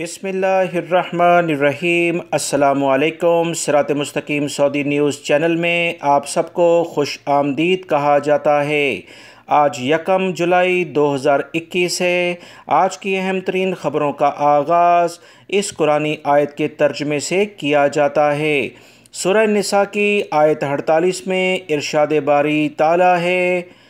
बिस्मिल्लाहिर्रहमानिर्रहीम। अस्सलामु अलैकुम। सिरात मुस्तकीम सऊदी न्यूज़ चैनल में आप सबको खुश आमदीद कहा जाता है। आज 1 जुलाई 2021 है। आज की अहम तरीन ख़बरों का आगाज़ इस कुरानी आयत के तर्जमे से किया जाता है। सूरह निसा की आयत 48 में इरशाद बारी ताला है,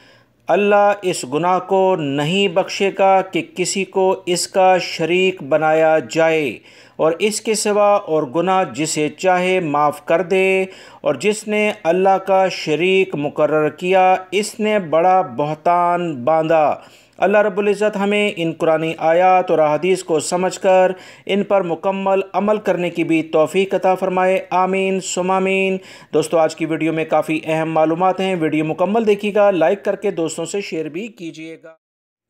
अल्लाह इस गुनाह को नहीं बख्शेगा कि किसी को इसका शरीक बनाया जाए और इसके सिवा और गुनाह जिसे चाहे माफ़ कर दे, और जिसने अल्लाह का शरीक मुकर्रर किया इसने बड़ा बहतान बांधा। अल्लाह रब्बुल इज़्ज़त हमें इन कुरानी आयात और अहादीस को समझकर इन पर मुकम्मल अमल करने की भी तौफ़ीक़ अता फ़रमाए। आमीन सुम्मा आमीन। दोस्तों, आज की वीडियो में काफ़ी अहम मालूमात हैं। वीडियो मुकम्मल देखिएगा, लाइक करके दोस्तों से शेयर भी कीजिएगा।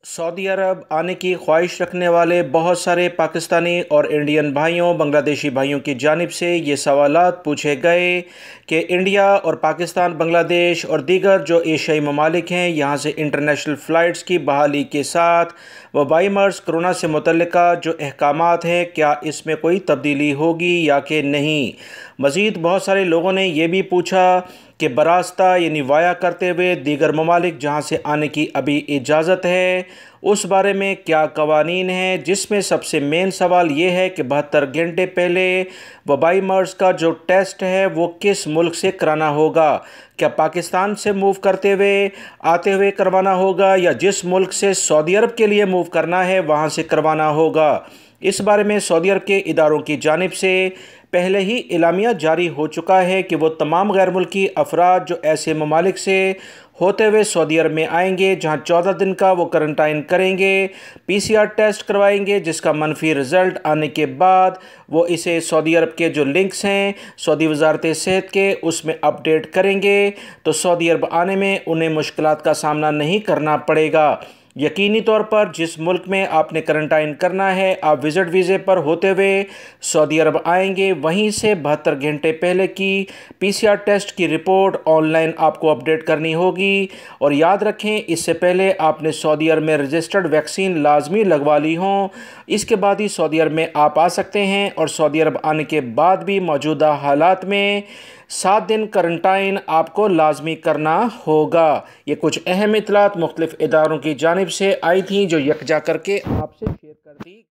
सऊदी अरब आने की ख्वाहिश रखने वाले बहुत सारे पाकिस्तानी और इंडियन भाइयों, बांग्लादेशी भाइयों की जानिब से ये सवालात पूछे गए कि इंडिया और पाकिस्तान, बांग्लादेश और दीगर जो एशियाई ममालिक हैं, यहाँ से इंटरनेशनल फ़्लाइट्स की बहाली के साथ वबाई मर्ज़ कोरोना से मुतल्लिका जो अहकामात हैं, क्या इसमें कोई तब्दीली होगी या कि नहीं। मज़ीद बहुत सारे लोगों ने यह भी पूछा कि बरास्ता यानी वाया करते हुए दीगर ममालिक जहाँ से आने की अभी इजाज़त है, उस बारे में क्या कवानीन हैं, जिसमें सबसे मेन सवाल ये है कि 72 घंटे पहले वबाई मर्ज़ का जो टेस्ट है वो किस मुल्क से कराना होगा। क्या पाकिस्तान से मूव करते हुए आते हुए करवाना होगा या जिस मुल्क से सऊदी अरब के लिए मूव करना है वहाँ से करवाना होगा। इस बारे में सऊदी अरब के इदारों की जानिब से पहले ही एलामिया जारी हो चुका है कि वो तमाम गैर मुल्की अफराद जो ऐसे ममालिक से होते हुए सऊदी अरब में आएंगे, जहां 14 दिन का वो क्वारंटाइन करेंगे, PCR टेस्ट करवाएंगे, जिसका मनफी रिज़ल्ट आने के बाद वो इसे सऊदी अरब के जो लिंक्स हैं सऊदी वज़ारत सेहत के, उसमें अपडेट करेंगे, तो सऊदी अरब आने में उन्हें मुश्किलात का सामना नहीं करना पड़ेगा। यकीनी तौर पर जिस मुल्क में आपने क्वारंटाइन करना है, आप विज़िट वीज़े पर होते हुए सऊदी अरब आएंगे, वहीं से 72 घंटे पहले की PCR टेस्ट की रिपोर्ट ऑनलाइन आपको अपडेट करनी होगी। और याद रखें, इससे पहले आपने सऊदी अरब में रजिस्टर्ड वैक्सीन लाजमी लगवा ली हों, इसके बाद ही सऊदी अरब में आप आ सकते हैं। और सऊदी अरब आने के बाद भी मौजूदा हालात में 7 दिन क्वारंटाइन आपको लाजमी करना होगा। ये कुछ अहम इतलात मुख्तलिफ इदारों की जानिब से आई थी जो यकजा करके आपसे शेयर कर दी।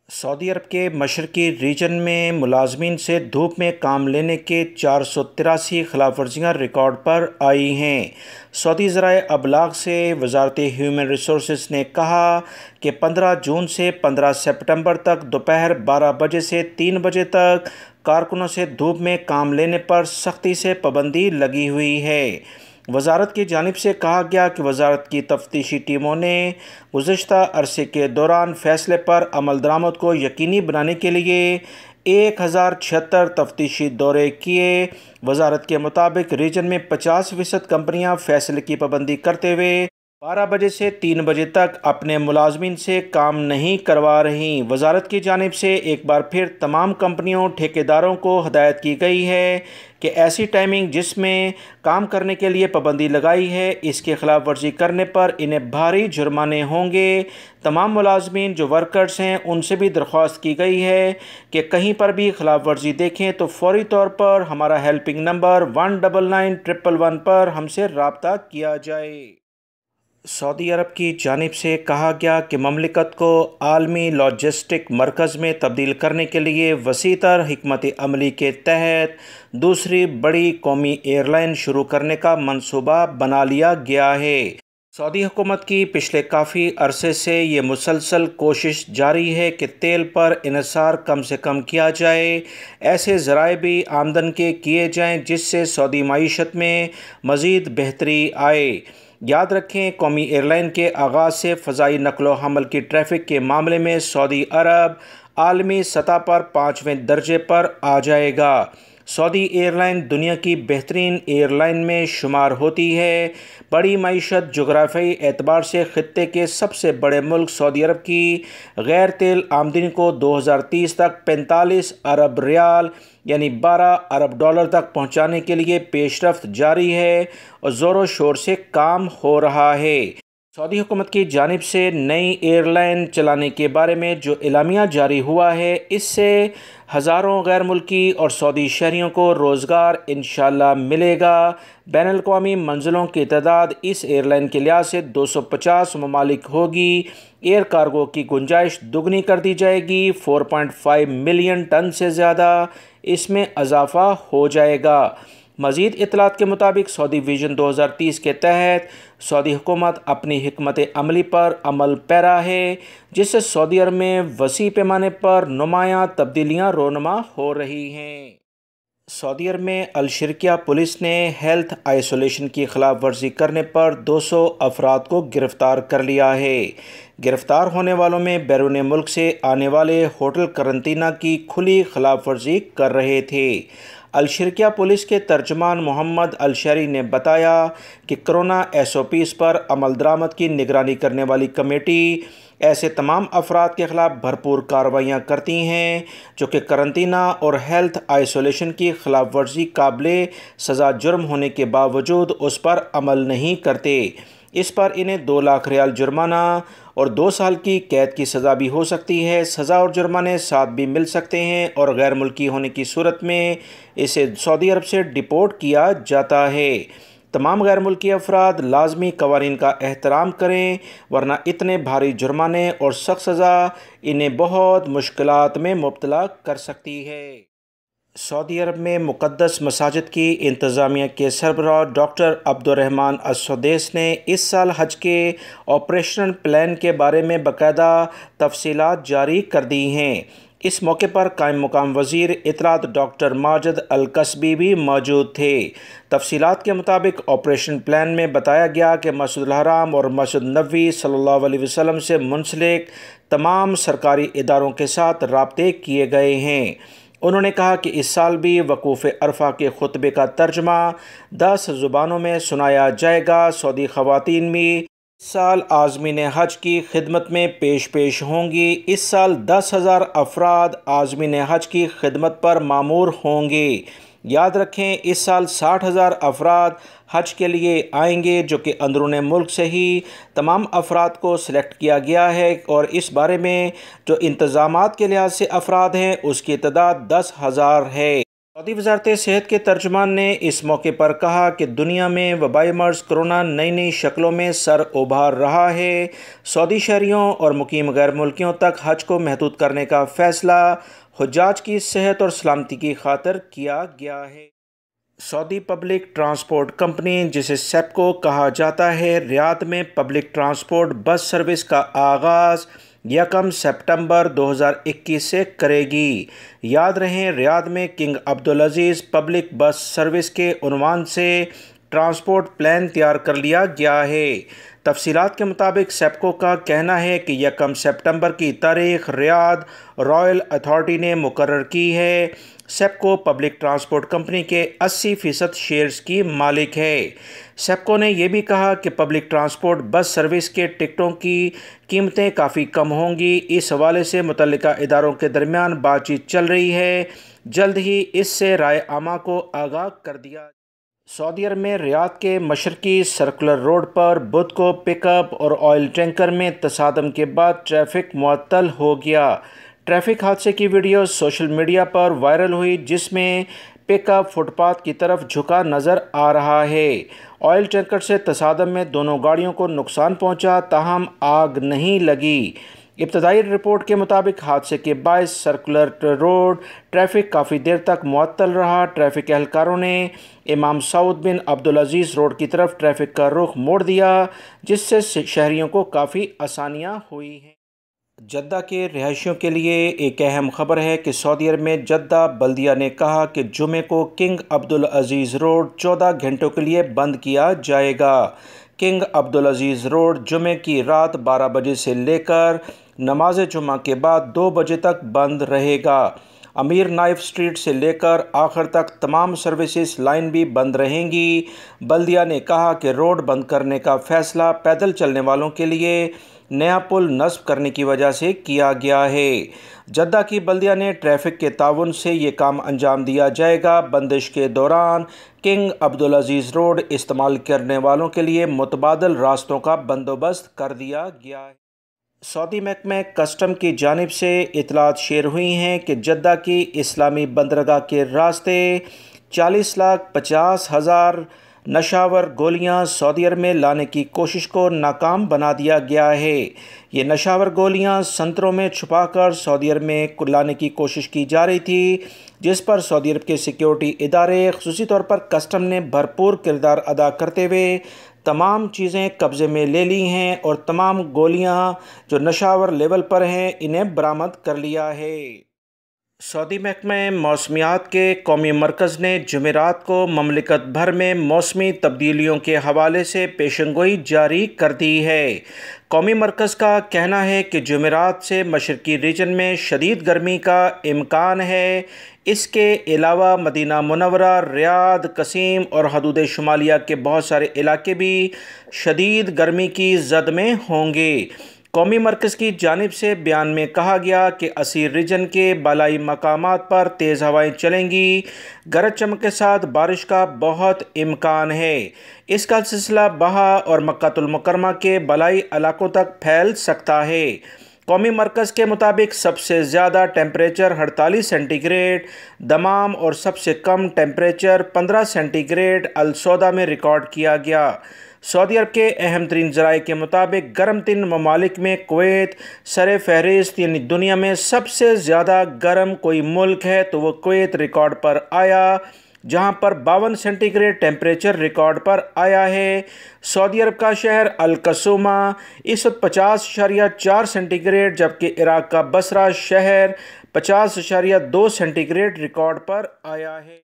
सऊदी अरब के मशरकी रीजन में मुलाजमीन से धूप में काम लेने के 483 खिलाफ वर्जियाँ रिकॉर्ड पर आई हैं। सऊदी ज़राए अबलाग से वजारत ह्यूमन रिसोर्स ने कहा कि 15 जून से 15 सितंबर तक दोपहर 12 बजे से 3 बजे तक कारकुनों से धूप में काम लेने पर सख्ती से पाबंदी लगी हुई है। वजारत की जानिब से कहा गया कि वजारत की तफ्तीशी टीमों ने गुज़श्ता अरसे के दौरान फ़ैसले पर अमल दरामद को यकीनी बनाने के लिए 1076 तफ्तीशी दौरे किए। वजारत के मुताबिक रीजन में 50% कंपनियां फ़ैसले की पाबंदी करते हुए 12 बजे से 3 बजे तक अपने मुलाजमीन से काम नहीं करवा रही। वजारत की जानिब से एक बार फिर तमाम कंपनियों, ठेकेदारों को हदायत की गई है कि ऐसी टाइमिंग जिसमें काम करने के लिए पाबंदी लगाई है, इसके खिलाफ वर्जी करने पर इन्हें भारी जुर्माने होंगे। तमाम मुलाजमीन जो वर्कर्स हैं उनसे भी दरख्वास्त की गई है कि कहीं पर भी खिलाफ वर्जी देखें तो फौरी तौर पर हमारा हेल्पिंग नंबर 199111 पर हमसे रब्ता किया जाए। सऊदी अरब की जानिब से कहा गया कि ममलिकत को आलमी लॉजिस्टिक मरकज़ में तब्दील करने के लिए वसीतर हिकमत अमली के तहत दूसरी बड़ी कौमी एयरलाइन शुरू करने का मंसूबा बना लिया गया है। सऊदी हुकूमत की पिछले काफ़ी अरसे से ये मुसलसल कोशिश जारी है कि तेल पर इन्हिसार कम से कम किया जाए, ऐसे ज़राए भी आमदन के किए जाएँ जिससे सऊदी मईशत में मज़ीद बेहतरी आए। याद रखें, कौमी एयरलाइन के आगाज़ से फ़ज़ाई नकलो हमल की ट्रैफ़िक के मामले में सऊदी अरब आलमी सतह पर 5वें दर्जे पर आ जाएगा। सऊदी एयरलाइन दुनिया की बेहतरीन एयरलाइन में शुमार होती है। बड़ी मईशत जोग्राफियाई एतबार से ख़ित्ते के सबसे बड़े मुल्क सऊदी अरब की गैर तेल आमदनी को 2030 तक 45 अरब रियाल यानी 12 अरब डॉलर तक पहुंचाने के लिए पेशरफ्त जारी है और ज़ोरों शोर से काम हो रहा है। सऊदी हुकूमत की जानिब से नई एयरलाइन चलाने के बारे में जो एलामिया जारी हुआ है, इससे हज़ारों गैर मुल्की और सऊदी शहरियों को रोज़गार इंशाअल्लाह मिलेगा। बैनुल-अक़वामी मंजिलों की तादाद इस एयरलाइन के लिहाज से 250 ममालिक होगी। एयर कार्गो की गुंजाइश दुगनी कर दी जाएगी। 4.5 मिलियन टन से ज़्यादा इसमें इजाफ़ा हो जाएगा। मज़ीद इत्तलात के मुताबिक सऊदी विजन 2030 के तहत सऊदी हुकूमत अपनी हिकमत अमली पर अमल पैरा है, जिससे सऊदी अरब में वसी पैमाने पर नुमायां तब्दीलियां रोनुमा हो रही हैं। सऊदी अरब में अल-शर्किया पुलिस ने हेल्थ आइसोलेशन की खिलाफ वर्जी करने पर 200 अफराद को गिरफ़्तार कर लिया है। गिरफ़्तार होने वालों में बैरून मुल्क से आने वाले होटल करंतना की खुली खिलाफ वर्जी कर रहे थे। अल-शर्किया पुलिस के तर्जमान मोहम्मद अल-शरी ने बताया कि कोरोना SOPs पर अमल दरामद की निगरानी करने वाली कमेटी ऐसे तमाम अफराद के ख़िलाफ़ भरपूर कार्रवाइयाँ करती हैं जो कि करंतना और हेल्थ आइसोलेशन की खिलाफ वर्जी काबिल सज़ा जुर्म होने के बावजूद उस पर अमल नहीं करते। इस पर इन्हें 2 लाख रियाल जुर्माना और 2 साल की कैद की सज़ा भी हो सकती है। सज़ा और जुर्माने साथ भी मिल सकते हैं और गैर मुल्की होने की सूरत में इसे सऊदी अरब से डिपोर्ट किया जाता है। तमाम गैर मुल्की अफराद लाजमी कवानीन का एहतराम करें, वरना इतने भारी जुर्माने और सख्त सज़ा इन्हें बहुत मुश्किलात में मुब्तला कर सकती है। सऊदी अरब में मुक़द्दस मसाजिद की इंतज़ामिया के सरबराह डॉक्टर अब्दुर्रहमान अस-सुदैस ने इस साल हज के ऑपरेशनल प्लान के बारे में बाकायदा तफसीलात जारी कर दी हैं। इस मौके पर कायम मुकाम वज़ीर इत्तलात डॉक्टर माजिद अल-कसबी भी मौजूद थे। तफसीलात के मुताबिक ऑपरेशन प्लान में बताया गया कि मस्जिदुल हराम और मस्जिद नबवी सल्लल्लाहु अलैहि वसल्लम से मुंसलिक तमाम सरकारी इदारों के साथ राब्ते किए गए हैं। उन्होंने कहा कि इस साल भी वक़ूफ़ अरफा के खुतबे का तर्जमा 10 ज़ुबानों में सुनाया जाएगा। सऊदी ख़वातीन भी इस साल आज़मीन हज की खिदमत में पेश होंगी। इस साल 10,000 अफराद आज़मीन हज की खिदमत पर मामूर होंगे। याद रखें, इस साल 60,000 अफराद हज के लिए आएंगे, जो कि अंदरून मुल्क से ही तमाम अफराद को सिलेक्ट किया गया है और इस बारे में जो इंतज़ामात के लिहाज से अफराद हैं उसकी तादाद 10,000 है। सऊदी वज़ारत सेहत के तर्जुमान ने इस मौके पर कहा कि दुनिया में वबाई मर्ज़ कोरोना नई नई शक्लों में सर उभार रहा है। सऊदी शहरियों और मुकीम गैर मुल्कियों तक हज को महदूद करने का फ़ैसला हुज्जाज की सेहत और सलामती की खातिर किया गया है। सऊदी पब्लिक ट्रांसपोर्ट कंपनी, जिसे सेप्को कहा जाता है, रियाद में पब्लिक ट्रांसपोर्ट बस सर्विस का आगाज़ 1 सितंबर 2021 से करेगी। याद रहें, रियाद में किंग अब्दुल अजीज़ पब्लिक बस सर्विस के उन्वान से ट्रांसपोर्ट प्लान तैयार कर लिया गया है। तफसीलात के मुताबिक सेप्को का कहना है कि 1 सितंबर की तारीख रियाद रॉयल अथॉरिटी ने मुकर्रर की है। सेप्को पब्लिक ट्रांसपोर्ट कंपनी के 80% शेयर्स की मालिक है। सेप्को ने यह भी कहा कि पब्लिक ट्रांसपोर्ट बस सर्विस के टिकटों की कीमतें काफ़ी कम होंगी। इस हवाले से मुतल्लिका इदारों के दरमियान बातचीत चल रही है। जल्द ही इससे राय आमा को आगाह कर दिया। सऊदी अरब में रियाद के मशरकी सर्कुलर रोड पर बुध को पिकअप और ऑयल टैंकर में तसादम के बाद ट्रैफिक मुअत्तल हो गया। ट्रैफिक हादसे की वीडियो सोशल मीडिया पर वायरल हुई, जिसमें पिकअप फुटपाथ की तरफ झुका नज़र आ रहा है। ऑयल टैंकर से तसादम में दोनों गाड़ियों को नुकसान पहुंचा, ताहम आग नहीं लगी। इब्तदाई रिपोर्ट के मुताबिक हादसे के बायस सर्कुलर रोड ट्रैफिक काफ़ी देर तक मुअत्तल रहा। ट्रैफिक एहलकारों ने इमाम सऊद बिन अब्दुल अजीज़ रोड की तरफ ट्रैफिक का रुख मोड़ दिया, जिससे शहरियों को काफ़ी आसानियाँ हुई हैं। जद्दा के रिहायशियों के लिए एक अहम खबर है कि सऊदी अरब में जद्दा बल्दिया ने कहा कि जुमे को किंग अब्दुल अजीज़ रोड 14 घंटों के लिए बंद किया जाएगा। किंग अब्दुल अजीज़ रोड जुमे की रात 12 बजे से लेकर नमाज जुमा के बाद 2 बजे तक बंद रहेगा। अमीर नाइफ स्ट्रीट से लेकर आखिर तक तमाम सर्विसेज लाइन भी बंद रहेंगी। बल्दिया ने कहा कि रोड बंद करने का फैसला पैदल चलने वालों के लिए नया पुल नस्ब करने की वजह से किया गया है। जद्दा की बल्दिया ने ट्रैफिक के ताउन से ये काम अंजाम दिया जाएगा। बंदिश के दौरान किंग अब्दुल अजीज़ रोड इस्तेमाल करने वालों के लिए मुतबादल रास्तों का बंदोबस्त कर दिया गया है। सऊदी महकमे कस्टम की जानिब से इतलात शेयर हुई हैं कि जद्दा की इस्लामी बंदरगाह के रास्ते 40,50,000 नशावर गोलियां सऊदी अरब में लाने की कोशिश को नाकाम बना दिया गया है। ये नशावर गोलियां संतरों में छुपाकर सऊदी अरब में लाने की कोशिश की जा रही थी, जिस पर सऊदी अरब के सिक्योरिटी इदारे ख़ुसूसी तौर पर कस्टम ने भरपूर किरदार अदा करते हुए तमाम चीज़ें कब्ज़े में ले ली हैं और तमाम गोलियां जो नशावर लेवल पर हैं इन्हें बरामद कर लिया है। सऊदी महकमे मौसमियात के कौमी मरकज़ ने जुमेरात को ममलिकत भर में मौसमी तब्दीलियों के हवाले से पेशेंगोई जारी कर दी है। कौमी मरकज़ का कहना है कि जुमेरात से मशरकी रीजन में शदीद गर्मी का इम्कान है। इसके अलावा मदीना मुनव्वरा, रियाद, कसीम और हदूद शुमालिया के बहुत सारे इलाके भी शदीद गर्मी की जद में होंगे। कौमी मरकज़ की जानिब से बयान में कहा गया कि असीर रीजन के बालाई मकामात पर तेज़ हवाएं चलेंगी। गरज चमक के साथ बारिश का बहुत इम्कान है। इसका सिलसिला बहा और मक्कातुल मुकर्रमा के बालाई इलाकों तक फैल सकता है। कौमी मरकज़ के मुताबिक सबसे ज़्यादा टेम्परेचर 48 सेंटीग्रेड दमाम और सबसे कम टेम्परेचर 15 सेंटीग्रेड अलसौदा में रिकॉर्ड किया गया। सऊदी अरब के अहम तरीन ज़राए के मुताबिक गर्म तीन ममालिक में कुवैत सर फहरिस्त, यानी दुनिया में सबसे ज़्यादा गर्म कोई मुल्क है तो वो कुवैत रिकॉर्ड पर आया, जहां पर 52 सेंटीग्रेड टेम्परेचर रिकॉर्ड पर आया है। सऊदी अरब का शहर अल-कसूमा इस वक्त 50.4 सेंटीग्रेड, जबकि इराक़ का बसरा शहर 50.2 सेंटीग्रेड रिकॉर्ड पर आया है।